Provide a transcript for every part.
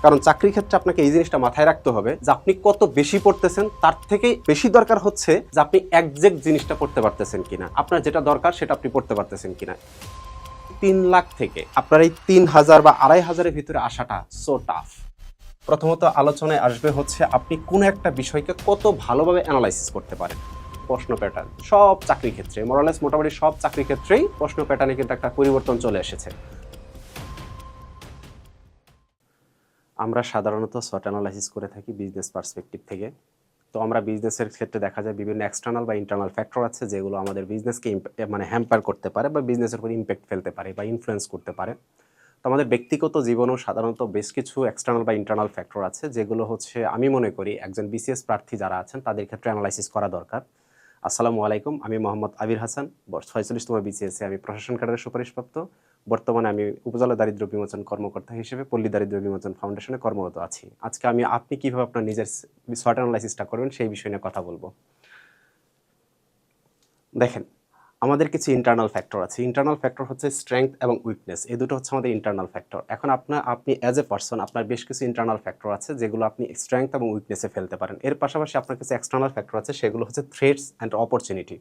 কারণ চাকরির ক্ষেত্রে আপনাকে এই জিনিসটা মাথায় রাখতে হবে যে আপনি কত বেশি পড়তেছেন, তার থেকে বেশি দরকার হচ্ছে যে আপনি একজ্যাক্ট জিনিসটা পড়তে পারতেছেন কিনা, আপনার যেটা দরকার সেটা আপনি পড়তে পারতেছেন কিনা। 3 লাখ থেকে আপনার এই 3000 বা 2500-এর ভিতরে আসাটা সো টাফ। প্রথমত আলোচনায় আসবে হচ্ছে আপনি কোন একটা বিষয়কে কত ভালোভাবে অ্যানালাইসিস করতে পারেন। প্রশ্ন প্যাটার্ন সব চাকরির ক্ষেত্রে, মোরালেস মোটামুটি সব চাকরির ক্ষেত্রেই প্রশ্ন প্যাটার্নে কিন্তু একটা পরিবর্তন চলে এসেছে। আমরা সাধারণত SWOT অ্যানালাইসিস করে থাকি বিজনেস পার্সপেক্টিভ থেকে। তো আমরা বিজনেসের ক্ষেত্রে দেখা যায় বিভিন্ন এক্সটার্নাল বা ইন্টারনাল ফ্যাক্টর আছে যেগুলো আমাদের বিজনেসকে হ্যাম্পার করতে পারে বা বিজনেসের উপর ইম্প্যাক্ট ফেলতে পারে বা ইনফ্লুয়েন্স করতে পারে। তো আমাদের ব্যক্তিগত জীবনেও সাধারণত বেশ কিছু এক্সটার্নাল বা ইন্টারনাল ফ্যাক্টর আছে যেগুলো হচ্ছে আমি মনে করি একজন বিসিএস প্রার্থী যারা আছেন তাদের ক্ষেত্রে অ্যানালাইসিস করা দরকার। আসসালামু আলাইকুম, আমি মোহাম্মদ আবির হাসান, 46তম বিসিএসে আমি প্রশাসন ক্যাডারের সুপারিশপ্রাপ্ত। বর্তমানে আমি উপজেলা দারিদ্র্য বিমোচন কর্মকর্তা হিসেবে পল্লী দারিদ্র্য বিমোচন ফাউন্ডেশনে কর্মরত আছি। আজকে আপনি কিভাবে আপনার নিজের SWOT অ্যানালাইসিসটা করবেন সেই বিষয় নিয়ে কথা বলবো। দেখেন, আমাদের কিছু ইন্টারনাল ফ্যাক্টর আছে। ইন্টারনাল ফ্যাক্টর হচ্ছে স্ট্রেংথ এবং উইকনেস, এই দুটো হচ্ছে আমাদের ইন্টারনাল ফ্যাক্টর। এখন আপনি অ্যাজ এ পারসন আপনার বেশ কিছু ইন্টারনাল ফ্যাক্টর আছে যেগুলো আপনি স্ট্রেংথ এবং উইকনেসে ফেলতে পারেন। এর পাশাপাশি আপনার কিছু এক্সটার্নাল ফ্যাক্টর আছে, সেগুলো হচ্ছে থ্রেটস অ্যান্ড অপরচুনিটি।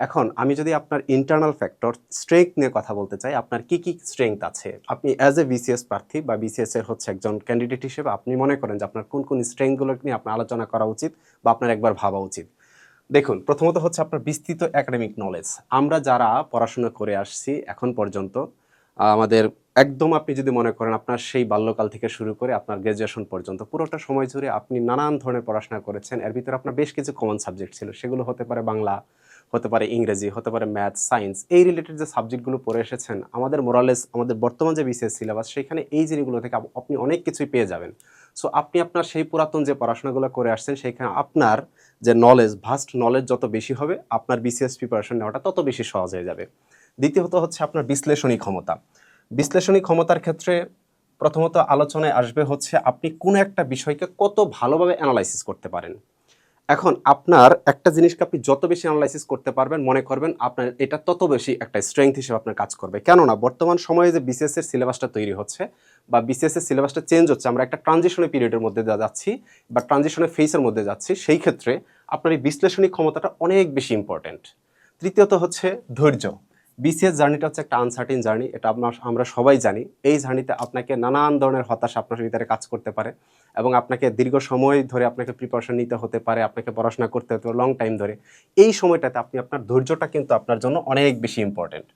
এখন আমি যদি আপনার ইন্টারনাল ফ্যাক্টর স্ট্রেংথ নিয়ে কথা বলতে চাই, আপনার কি কি স্ট্রেংথ আছে, আপনি অ্যাজ এ বিসিএস প্রার্থী বা বিসিএস এর হচ্ছে একজন ক্যান্ডিডেট হিসেবে আপনি মনে করেন যে আপনার কোন কোন স্ট্রেংথগুলো নিয়ে আপনার আলোচনা করা উচিত বা আপনার একবার ভাবা উচিত। দেখুন, প্রথমত হচ্ছে আপনার বিস্তৃত একাডেমিক নলেজ। আমরা যারা পড়াশোনা করে আসছি এখন পর্যন্ত, আমাদের একদম আপনি যদি মনে করেন আপনার সেই বাল্যকাল থেকে শুরু করে আপনার গ্র্যাজুয়েশন পর্যন্ত পুরোটা সময় জুড়ে আপনি নানান ধরনের পড়াশোনা করেছেন। এর ভিতরে আপনার বেশ কিছু কমন সাবজেক্ট ছিল, সেগুলো হতে পারে বাংলা, হতে পারে ইংরেজি, হতে পারে ম্যাথ, সায়েন্স। এই রিলেটেড যে সাবজেক্টগুলো পড়ে এসেছেন, আমাদের মোরালেস আমাদের বর্তমান যে বিসিএস সিলেবাস সেখানে এই জিনিসগুলো থেকে আপনি অনেক কিছুই পেয়ে যাবেন। সো আপনি আপনার সেই পুরাতন যে পড়াশোনাগুলো করে আসছেন সেখানে আপনার যে নলেজ, ভাস্ট নলেজ যত বেশি হবে, আপনার বিসিএস প্রিপারেশন নেওয়াটা তত বেশি সহজ হয়ে যাবে। দ্বিতীয়ত হচ্ছে আপনার বিশ্লেষণী ক্ষমতা। বিশ্লেষণী ক্ষমতার ক্ষেত্রে প্রথমত আলোচনায় আসবে হচ্ছে আপনি কোন একটা বিষয়কে কত ভালোভাবে অ্যানালাইসিস করতে পারেন। এখন আপনার একটা জিনিসকে আপনি যত বেশি অ্যানালাইসিস করতে পারবেন, মনে করবেন আপনার এটা তত বেশি একটা স্ট্রেংথ হিসেবে আপনার কাজ করবে। কেননা বর্তমান সময়ে যে বিসিএস এর সিলেবাসটা তৈরি হচ্ছে বা বিসিএস এর সিলেবাসটা চেঞ্জ হচ্ছে, আমরা একটা ট্রানজিশনাল পিরিয়ডের মধ্যে যাচ্ছি বা ট্রানজিশনাল ফেজের মধ্যে যাচ্ছি, সেই ক্ষেত্রে আপনার এই বিশ্লেষণী ক্ষমতাটা অনেক বেশি ইম্পর্টেন্ট। তৃতীয়ত হচ্ছে ধৈর্য। বিসিএস জার্নিটা হচ্ছে একটা আনসার্টেন জার্নি, এটা আমরা সবাই জানি। এই জার্নিতে আপনাকে নানান ধরনের হতাশা আপনার ভিতরে কাজ করতে পারে এবং আপনাকে দীর্ঘ সময় ধরে আপনাকে প্রিপারেশন নিতে হতে পারে, আপনাকে পড়াশোনা করতে হতে পারে লং টাইম ধরে। এই সময়টাতে আপনি আপনার ধৈর্যটা কিন্তু আপনার জন্য অনেক বেশি ইম্পর্টেন্ট।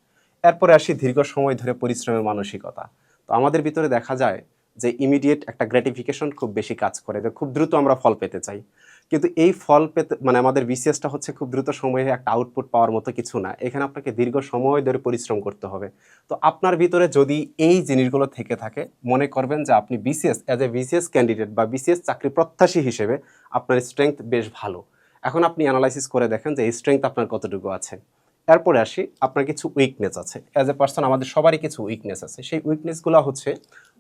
এরপরে আসি দীর্ঘ সময় ধরে পরিশ্রমের মানসিকতা। তো আমাদের ভিতরে দেখা যায় যে ইমিডিয়েট একটা গ্র্যাটিফিকেশন খুব বেশি কাজ করে, যে খুব দ্রুত আমরা ফল পেতে চাই। কিন্তু এই ফল পেতে আমাদের বিসিএসটা হচ্ছে খুব দ্রুত সময়ে একটা আউটপুট পাওয়ার মতো কিছু না। এখানে আপনাকে দীর্ঘ সময় ধরে পরিশ্রম করতে হবে। তো আপনার ভিতরে যদি এই জিনিসগুলো থেকে থাকে, মনে করবেন যে আপনি BCS as a BCS candidate বা বিসিএস চাকরি প্রত্যাশী হিসেবে আপনার স্ট্রেংথ বেশ ভালো। এখন আপনি অ্যানালাইসিস করে দেখেন যে এই স্ট্রেংথ আপনার কতটুকু আছে। এরপরে আসি আপনার কিছু উইকনেস আছে। অ্যাজ এ পার্সন আমাদের সবারই কিছু উইকনেস আছে। সেই উইকনেসগুলো হচ্ছে,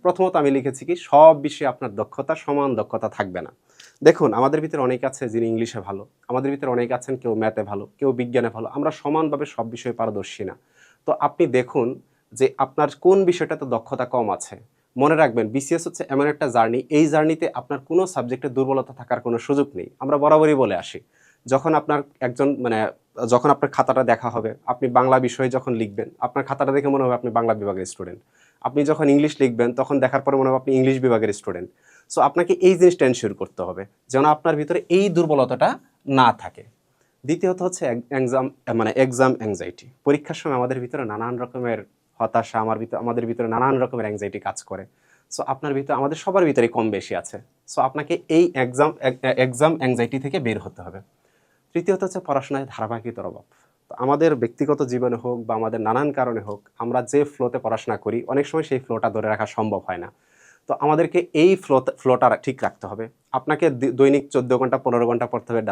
প্রথমত আমি লিখেছি কি সব বিষয়ে আপনার দক্ষতা সমান দক্ষতা থাকবে না। দেখুন, আমাদের ভিতরে অনেক আছে যিনি ইংলিশে ভালো, আমাদের ভিতরে অনেক আছেন কেউ ম্যাথে ভালো, কেউ বিজ্ঞানে ভালো, আমরা সমানভাবে সব বিষয়ে পারদর্শী না। তো আপনি দেখুন যে আপনার কোন বিষয়টাতে দক্ষতা কম আছে। মনে রাখবেন বিসিএস হচ্ছে এমন একটা জার্নি, এই জার্নিতে আপনার কোনো সাবজেক্টে দুর্বলতা থাকার কোনো সুযোগ নেই। আমরা বরাবরই বলে আসি, যখন আপনার যখন আপনার খাতাটা দেখা হবে, আপনি বাংলা বিষয়ে যখন লিখবেন, আপনার খাতাটা দেখে মনে হবে আপনি বাংলা বিভাগের স্টুডেন্ট। আপনি যখন ইংলিশ লিখবেন তখন দেখার পরে মনে হবে আপনি ইংলিশ বিভাগের স্টুডেন্ট। সো আপনাকে এই জিনিসটা এনশিওর করতে হবে যেন আপনার ভিতরে এই দুর্বলতাটা না থাকে। দ্বিতীয়ত হচ্ছে এক্সাম অ্যাংজাইটি। পরীক্ষার সময় আমাদের ভিতরে নানান রকমের হতাশা, আমাদের ভিতরে নানান রকমের অ্যাংজাইটি কাজ করে। সো আপনার ভিতরে, আমাদের সবার ভিতরে কম বেশি আছে। সো আপনাকে এই এক্সাম অ্যাংজাইটি থেকে বের হতে হবে। তৃতীয়ত হচ্ছে পড়াশোনায় ধারাবাহিকতার অভাব। তো আমাদের ব্যক্তিগত জীবনে হোক বা আমাদের নানান কারণে হোক, আমরা যে ফ্লোতে পড়াশোনা করি অনেক সময় সেই ফ্লোটা ধরে রাখা সম্ভব হয় না। তো আমাদেরকে এই ফ্লোটা ঠিক রাখতে হবে। আপনাকে দৈনিক 14 ঘন্টা 15 ঘন্টা পড়তে হবে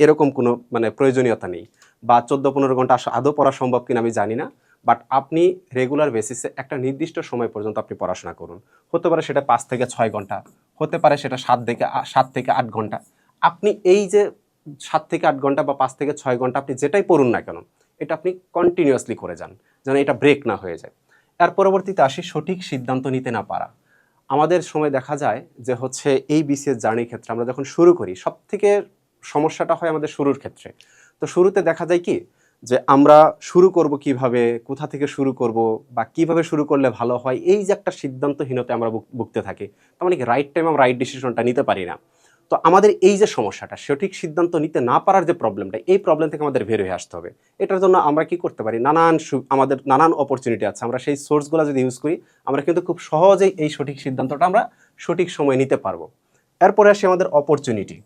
এরকম কোনো প্রয়োজনীয়তা নেই, বা 14-15 ঘন্টা আদৌ পড়া সম্ভব কিনা আমি জানি না। বাট আপনি রেগুলার বেসিসে একটা নির্দিষ্ট সময় পর্যন্ত আপনি পড়াশোনা করুন। হতে পারে সেটা 5 থেকে 6 ঘন্টা, হতে পারে সেটা 7 থেকে 8 ঘন্টা। আপনি এই যে 7 থেকে 8 ঘন্টা বা 5 থেকে 6 ঘন্টা আপনি যেটাই পড়ুন না কেন, এটা আপনি কন্টিনিউয়াসলি করে যান, যেন এটা ব্রেক না হয়ে যায়। এর পরবর্তীতে আসি সঠিক সিদ্ধান্ত নিতে না পারা। আমাদের সময় দেখা যায় যে হচ্ছে এই বিসিএস জার্নির ক্ষেত্রে আমরা যখন শুরু করি সবথেকে সমস্যাটা হয় আমাদের শুরুর ক্ষেত্রে। তো শুরুতে দেখা যায় কি যে আমরা শুরু করব কিভাবে, কোথা থেকে শুরু করব বা কিভাবে শুরু করলে ভালো হয়, এই যে একটা সিদ্ধান্তহীনতা আমরা ভুগতে থাকি। তার মানে কি রাইট টাইম আমরা রাইট ডিসিশনটা নিতে পারি না। তো আমাদের এই যে সমস্যাটা, সঠিক সিদ্ধান্ত নিতে না পারার যে প্রবলেমটা, এই প্রবলেম থেকে আমাদের বের হয়ে আসতে হবে। এটার জন্য আমরা কি করতে পারি, আমাদের নানান অপরচুনিটি আছে। আমরা সেই সোর্সগুলো যদি ইউজ করি, আমরা কিন্তু খুব সহজেই এই সঠিক সিদ্ধান্তটা আমরা সঠিক সময়ে নিতে পারবো। এরপরে আসে আমাদের অপরচুনিটি।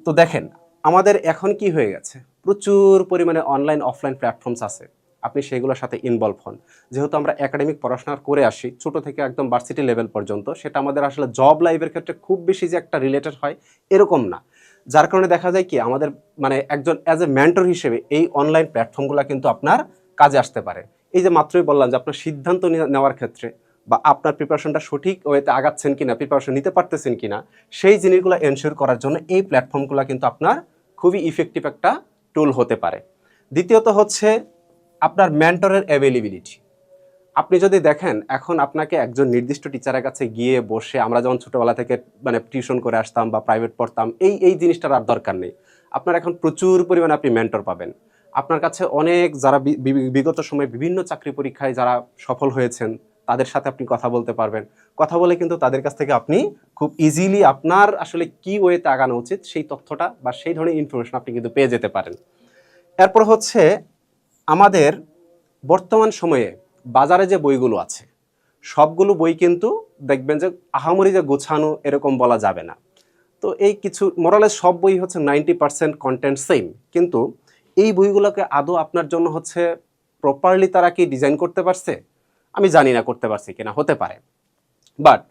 তো দেখেন, আমাদের এখন কি হয়ে গেছে, প্রচুর পরিমাণে অনলাইন অফলাইন প্ল্যাটফর্মস আছে, আপনি সেগুলোর সাথে ইনভলভ হন। যেহেতু আমরা একাডেমিক পড়াশোনা করে আসি ছোট থেকে একদম ভার্সিটি লেভেল পর্যন্ত, সেটা আমাদের আসলে জব লাইফের ক্ষেত্রে খুব বেশি যে একটা রিলেটেড হয় এরকম না। যার কারণে দেখা যায় কি আমাদের মানে একজন অ্যাজ এ মেন্টর হিসেবে এই অনলাইন প্ল্যাটফর্মগুলো কিন্তু আপনার কাজে আসতে পারে। এই যে মাত্রই বললাম যে আপনার সিদ্ধান্ত নেওয়ার ক্ষেত্রে বা আপনার প্রিপারেশনটা সঠিক ওয়েতে আগাচ্ছেন কিনা, প্রিপারেশন নিতে পারতেছেন কিনা, সেই জিনিসগুলো এনশিওর করার জন্য এই প্ল্যাটফর্মগুলো কিন্তু আপনার খুবই ইফেক্টিভ একটা টুল হতে পারে। দ্বিতীয়ত হচ্ছে আপনার মেন্টরের অ্যাভেলেবিলিটি। আপনি যদি দেখেন এখন আপনাকে একজন নির্দিষ্ট টিচারের কাছে গিয়ে বসে, আমরা যেমন ছোটোবেলা থেকে মানে টিউশন করে আসতাম বা প্রাইভেট পড়তাম, এই জিনিসটার আর দরকার নেই। আপনার এখন প্রচুর পরিমাণে আপনি মেন্টর পাবেন। আপনার কাছে অনেক যারা বিগত সময়ে বিভিন্ন চাকরি পরীক্ষায় যারা সফল হয়েছেন, তাদের সাথে আপনি কথা বলতে পারবেন। কথা বলে কিন্তু তাদের কাছ থেকে আপনি খুব ইজিলি আপনার আসলে কি ওয়েতে আগানো উচিত সেই তথ্যটা বা সেই ধরনের ইনফরমেশন আপনি কিন্তু পেয়ে যেতে পারেন। এরপর হচ্ছে আমাদের বর্তমান সময়ে বাজারে যে বইগুলো আছে, সবগুলো বই কিন্তু দেখবেন যে আহামরি যে গোছানো এরকম বলা যাবে না। তো এই কিছু মোরালের সব বই হচ্ছে 90% কন্টেন্ট সেম, কিন্তু এই বইগুলোকে আদৌ আপনার জন্য হচ্ছে প্রপারলি তারা কি ডিজাইন করতে পারছে, আমি জানি না করতে পারছি কিনা, হতে পারে। বাট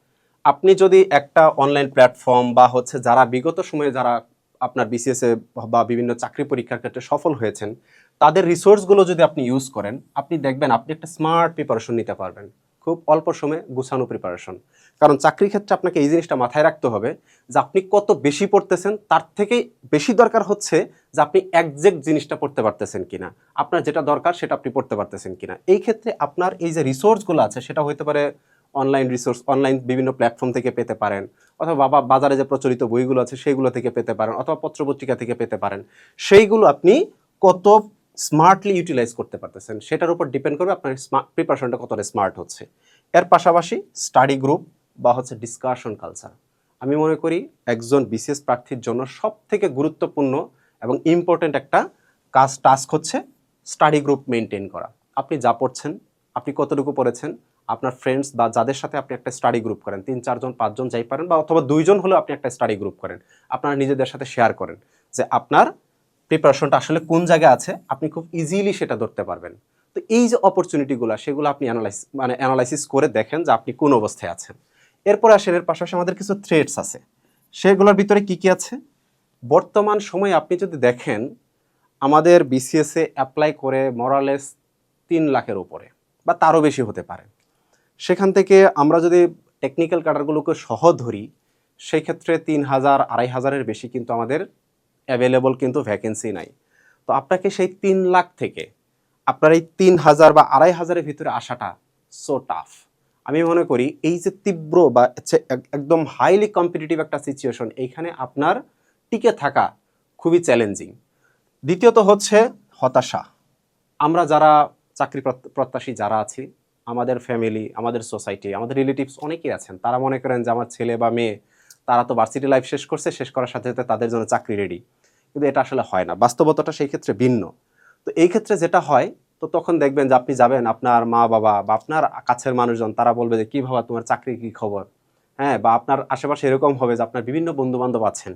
আপনি যদি একটা অনলাইন প্ল্যাটফর্ম বা হচ্ছে যারা বিগত সময়ে যারা আপনার বিসিএসে বা বিভিন্ন চাকরি পরীক্ষার ক্ষেত্রে সফল হয়েছেন, তাদের রিসোর্সগুলো যদি আপনি ইউজ করেন, আপনি দেখবেন আপনি একটা স্মার্ট প্রিপারেশন নিতে পারবেন, খুব অল্প সময়ে গুছানো প্রিপারেশন। কারণ চাকরির ক্ষেত্রে আপনাকে এই জিনিসটা মাথায় রাখতে হবে যে আপনি কত বেশি পড়তেছেন, তার থেকে বেশি দরকার হচ্ছে যে আপনি একজ্যাক্ট জিনিসটা পড়তে পারতেছেন কিনা, আপনার যেটা দরকার সেটা আপনি পড়তে পারতেছেন কিনা। এই ক্ষেত্রে আপনার এই যে রিসোর্সগুলো আছে, সেটা হতে পারে অনলাইন রিসোর্স, অনলাইন বিভিন্ন প্ল্যাটফর্ম থেকে পেতে পারেন, অথবা বাজারে যে প্রচলিত বইগুলো আছে সেইগুলো থেকে পেতে পারেন, অথবা পত্রপত্রিকা থেকে পেতে পারেন। সেইগুলো আপনি কত স্মার্টলি ইউটিলাইজ করতে পারতেছেন সেটার উপর ডিপেন্ড করবে আপনার প্রিপারেশনটা কতটা স্মার্ট হচ্ছে। এর পাশাপাশি স্টাডি গ্রুপ বা হচ্ছে ডিসকাশন কালচার, আমি মনে করি একজন বিসিএস প্রার্থীর জন্য সব থেকে গুরুত্বপূর্ণ এবং ইম্পর্টেন্ট একটা টাস্ক হচ্ছে স্টাডি গ্রুপ মেনটেন করা। আপনি যা পড়ছেন, আপনি কতটুকু পড়েছেন, আপনার ফ্রেন্ডস বা যাদের সাথে আপনি একটা স্টাডি গ্রুপ করেন, 3-4 জন 5 জন যাই পারেন, বা অথবা 2 জন হলেও আপনি একটা স্টাডি গ্রুপ করেন, আপনারা নিজেদের সাথে শেয়ার করেন যে আপনার প্রিপারেশনটা আসলে কোন জায়গায় আছে, আপনি খুব ইজিলি সেটা ধরতে পারবেন। তো এই যে অপরচুনিটিগুলো, সেগুলো আপনি অ্যানালাইসিস করে দেখেন যে আপনি কোন অবস্থায় আছেন। এরপর আসেন এর পাশাপাশি আমাদের কিছু থ্রেটস আছে, সেগুলোর ভিতরে কি কি আছে। বর্তমান সময়ে আপনি যদি দেখেন, আমাদের বিসিএসে অ্যাপ্লাই করে মোরালেস 3 লাখের উপরে বা তারও বেশি হতে পারে। সেখান থেকে আমরা যদি টেকনিক্যাল ক্যাডারগুলোকে সহ ধরি, সেই ক্ষেত্রে 3000 2500-এর বেশি কিন্তু আমাদের অ্যাভেলেবল কিন্তু ভ্যাকেন্সি নাই। তো আপনাকে সেই 3 লাখ থেকে আপনার এই 3000 বা 2500-এর ভিতরে আসাটা সো টাফ। আমি মনে করি এই যে তীব্র বা একদম হাইলি কম্পিটিটিভ একটা সিচুয়েশন, এইখানে আপনার টিকে থাকা খুবই চ্যালেঞ্জিং। দ্বিতীয়ত হচ্ছে হতাশা। আমরা যারা চাকরি প্রত্যাশী যারা আছি, আমাদের ফ্যামিলি, আমাদের সোসাইটি, আমাদের রিলেটিভস অনেকেই আছেন, তারা মনে করেন যে আমার ছেলে বা মেয়ে তারা তো ভার্সিটি লাইফ শেষ করছে, শেষ করার সাথে সাথে তাদের জন্য চাকরি রেডি। কিন্তু এটা আসলে হয় না, বাস্তবতাটা সেই ক্ষেত্রে ভিন্ন। তো এই ক্ষেত্রে যেটা হয়, তো তখন দেখবেন যে আপনি যাবেন, আপনার মা বাবা বা আপনার কাছের মানুষজন তারা বলবে যে কী বাবা তোমার চাকরি কী খবর, হ্যাঁ, বা আপনার আশেপাশে এরকম হবে যে আপনার বিভিন্ন বন্ধু বান্ধব আছেন,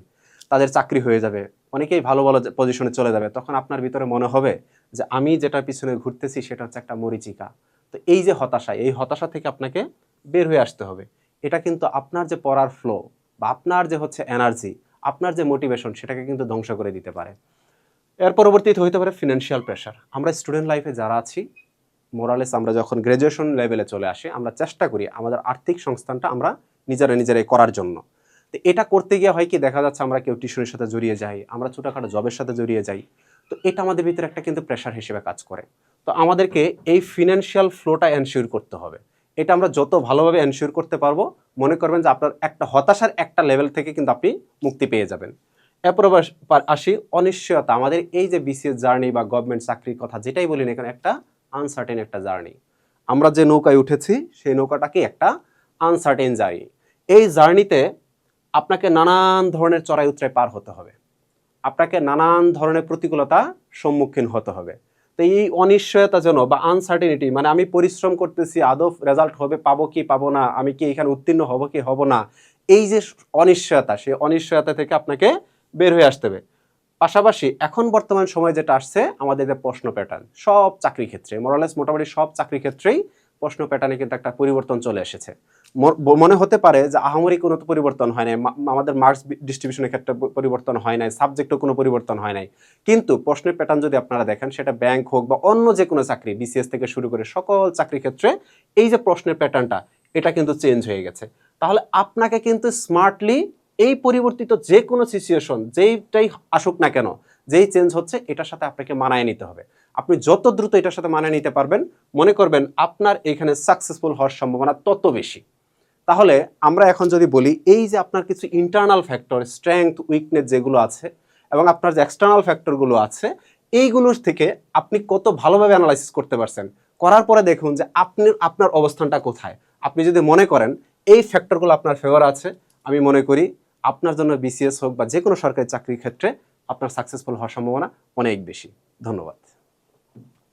তাদের চাকরি হয়ে যাবে, অনেকেই ভালো ভালো পজিশনে চলে যাবে। তখন আপনার ভিতরে মনে হবে যে আমি যেটার পিছনে ঘুরতেছি সেটা হচ্ছে একটা মরীচিকা। তো এই যে হতাশা, এই হতাশা থেকে আপনাকে বের হয়ে আসতে হবে। এটা কিন্তু আপনার যে পড়ার ফ্লো বা আপনার যে হচ্ছে এনার্জি, আপনার যে মোটিভেশন, সেটাকে কিন্তু ধ্বংস করে দিতে পারে। এর পরবর্তীতে হইতে পারে ফিনান্সিয়াল প্রেশার। আমরা স্টুডেন্ট লাইফে যারা আছি, মোরালেস আমরা যখন গ্র্যাজুয়েশন লেভেলে চলে আসি, আমরা চেষ্টা করি আমাদের আর্থিক সংস্থানটা আমরা নিজেরাই করার জন্য। তো এটা করতে গিয়ে হয় কি, দেখা যাচ্ছে আমরা কেউ টিউশনের সাথে জড়িয়ে যাই, আমরা ছোটোখাটো জবের সাথে জড়িয়ে যাই। তো এটা আমাদের ভিতরে একটা কিন্তু প্রেশার হিসেবে কাজ করে। তো আমাদেরকে এই ফিনান্সিয়াল ফ্লোটা এনশিওর করতে হবে। এটা আমরা যত ভালোভাবে এনশিওর করতে পারবো, মনে করবেন যে আপনার একটা হতাশার একটা লেভেল থেকে কিন্তু আপনি মুক্তি পেয়ে যাবেন। এরপর আসি অনিশ্চয়তা। আমাদের এই যে বিসিএস জার্নি বা গভর্নমেন্ট চাকরির কথা যেটাই বলি না, এখানে একটা আনসার্টেন একটা জার্নি। আমরা যে নৌকায় উঠেছি সেই নৌকাটাকে একটা আনসার্টেন জার্নি। এই জার্নিতে আপনাকে নানান ধরনের চড়াই উতরাই পার হতে হবে, আপনাকে নানান ধরনের প্রতিকূলতা সম্মুখীন হতে হবে। তো এই অনিশ্চয়তা যেন বা আনসার্টেনিটি, মানে আমি পরিশ্রম করতেছি, আদৌ রেজাল্ট হবে, পাবো কি পাবো না, আমি কি এখানে উত্তীর্ণ হব কি হব না, এই যে অনিশ্চয়তা, সেই অনিশ্চয়তা থেকে আপনাকে বের হয়ে আসতে হবে। পাশাপাশি এখন বর্তমান সময় যেটা আসছে, আমাদের যে প্রশ্ন প্যাটার্ন সব চাকরি ক্ষেত্রে, মোরালেস মোটামুটি সব চাকরি ক্ষেত্রেই প্রশ্ন প্যাটার্নে কিন্তু একটা পরিবর্তন চলে এসেছে। মনে হতে পারে যে আহামরি কোনো তো পরিবর্তন হয় নাই, আমাদের মার্কস ডিস্ট্রিবিউশনের ক্ষেত্রে পরিবর্তন হয় নাই, সাবজেক্টও কোনো পরিবর্তন হয় নাই, কিন্তু প্রশ্নের প্যাটার্ন যদি আপনারা দেখেন, সেটা ব্যাংক হোক বা অন্য যে কোনো চাকরি, বিসিএস থেকে শুরু করে সকল চাকরি ক্ষেত্রে এই যে প্রশ্নের প্যাটার্নটা, এটা কিন্তু চেঞ্জ হয়ে গেছে। তাহলে আপনাকে কিন্তু স্মার্টলি এই পরিবর্তিত যে কোনো সিচুয়েশন যেইটাই আসুক না কেন, যেই চেঞ্জ হচ্ছে, এটার সাথে আপনাকে মানায় নিতে হবে। আপনি যত দ্রুত এটার সাথে মানায় নিতে পারবেন, মনে করবেন আপনার এখানে সাকসেসফুল হওয়ার সম্ভাবনা তত বেশি। তাহলে আমরা এখন যদি বলি, এই যে আপনার কিছু ইন্টারনাল ফ্যাক্টর, স্ট্রেংথ উইকনেস যেগুলো আছে, এবং আপনার যে এক্সটার্নাল ফ্যাক্টরগুলো আছে, এইগুলোর থেকে আপনি কত ভালোভাবে অ্যানালাইসিস করতে পারছেন, করার পরে দেখুন যে আপনার অবস্থানটা কোথায়। আপনি যদি মনে করেন এই ফ্যাক্টরগুলো আপনার ফেভার আছে, আমি মনে করি আপনার জন্য বিসিএস হোক বা যে কোনো সরকারি চাকরির ক্ষেত্রে আপনার সাকসেসফুল হওয়ার সম্ভাবনা অনেক বেশি। ধন্যবাদ।